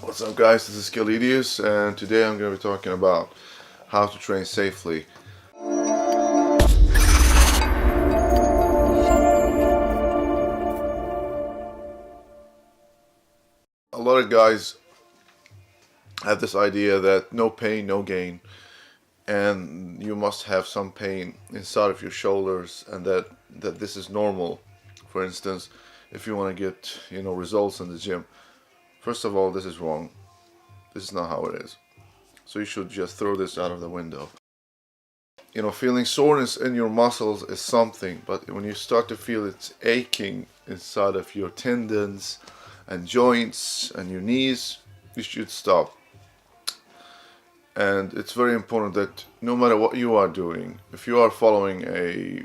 What's up guys, this is Skelidius and today I'm going to be talking about how to train safely. A lot of guys have this idea that no pain, no gain, and you must have some pain inside of your shoulders and that this is normal. For instance, if you want to get, results in the gym. First of all, this is wrong. This is not how it is. So you should just throw this out of the window. Feeling soreness in your muscles is something, but when you start to feel it's aching inside of your tendons and joints and your knees, you should stop. And it's very important that no matter what you are doing, if you are following a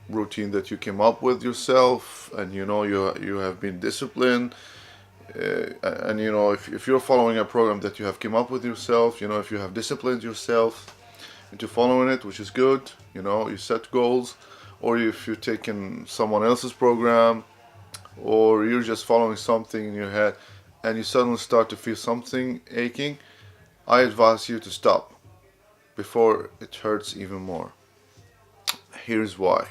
routine that you came up with yourself and you have been disciplined, and if you're following a program that you have came up with yourself, if you have disciplined yourself into following it, which is good, you set goals, or if you're taking someone else's program, or you're just following something in your head and you suddenly start to feel something aching, I advise you to stop before it hurts even more. Here's why.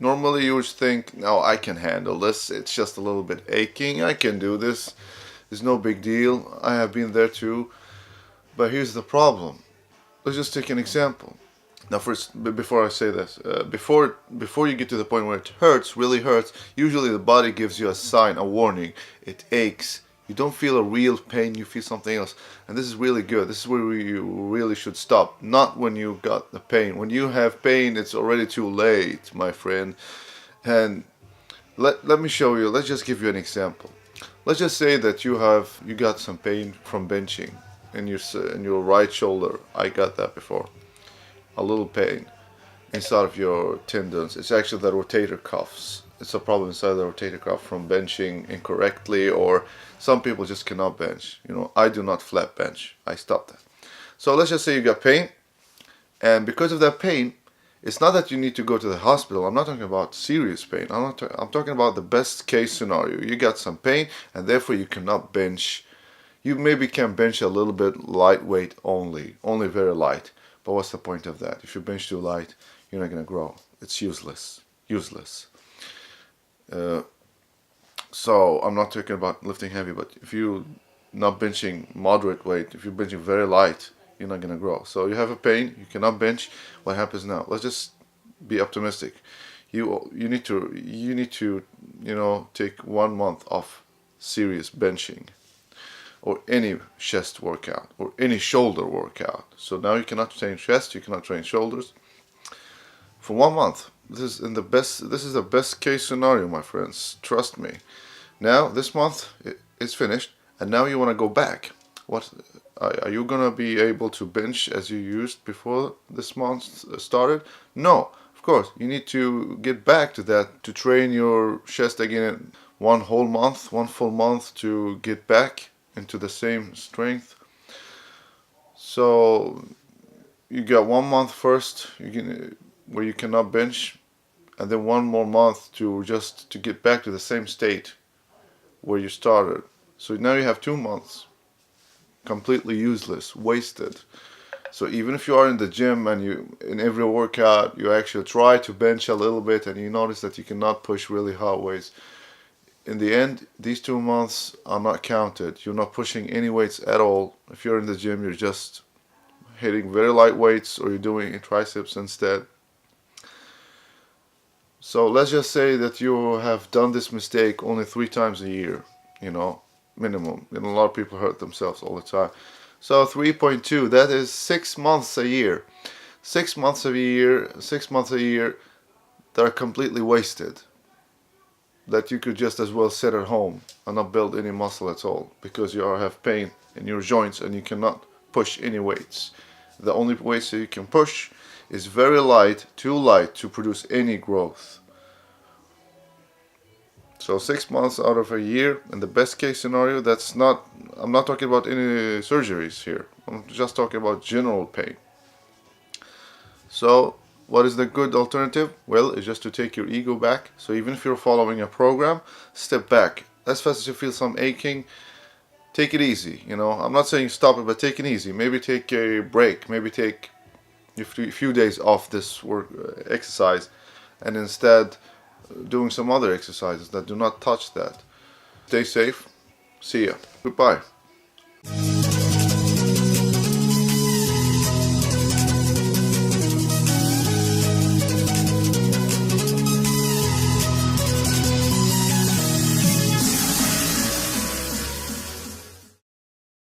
Normally you would think, no, I can handle this, it's just a little bit aching, I can do this, there's no big deal, I have been there too. But here's the problem. Let's just take an example. Now first, before I say this, before you get to the point where it hurts, really hurts, usually the body gives you a sign, a warning. It aches. You don't feel a real pain, you feel something else. And this is really good. This is where you really should stop. Not when you got the pain. When you have pain, it's already too late, my friend. And let me show you, let's just give you an example. Let's just say that you got some pain from benching in your right shoulder. I got that before. A little pain inside of your tendons. It's actually the rotator cuffs. It's a problem inside the rotator cuff from benching incorrectly, or some people just cannot bench. I do not flat bench. I stopped that. So let's just say you got pain, and because of that pain, it's not that you need to go to the hospital. I'm not talking about serious pain. I'm talking about the best case scenario. You got some pain, and therefore you cannot bench. You maybe can bench a little bit lightweight only very light. But what's the point of that? If you bench too light, you're not going to grow. It's useless. So I'm not talking about lifting heavy, but if you're not benching moderate weight, if you're benching very light, you're not going to grow. So you have a pain, you cannot bench. What happens now? Let's just be optimistic. You need to take 1 month of serious benching, or any chest workout, or any shoulder workout. So now you cannot train chest, you cannot train shoulders for 1 month. This is the best case scenario, my friends. Trust me. Now this month is finished, and now you want to go back. What are you gonna be able to bench as you used before this month started? No, of course you need to get back to that to train your chest again. 1 full month to get back into the same strength. So you got 1 month first where you cannot bench, and then 1 more month to get back to the same state where you started. So now you have 2 months completely useless, wasted. So even if you are in the gym and in every workout you actually try to bench a little bit and you notice that you cannot push really hard weights, in the end, these 2 months are not counted. You're not pushing any weights at all. If you're in the gym, you're just hitting very light weights, or you're doing triceps instead. So let's just say that you have done this mistake only 3 times a year, minimum. And a lot of people hurt themselves all the time. So 3.2, that is 6 months a year. 6 months a year that are completely wasted, that you could just as well sit at home and not build any muscle at all, because you have pain in your joints and you cannot push any weights. The only weights that you can push is very light, too light to produce any growth. So 6 months out of a year, in the best case scenario, I'm not talking about any surgeries here. I'm just talking about general pain. So what is the good alternative? Well, it's just to take your ego back. So even if you're following a program, step back. As fast as you feel some aching, take it easy. You know, I'm not saying stop it, but take it easy. Maybe take a break. Maybe take a few days off this work exercise, and instead doing some other exercises that do not touch that. Stay safe. See ya. Goodbye.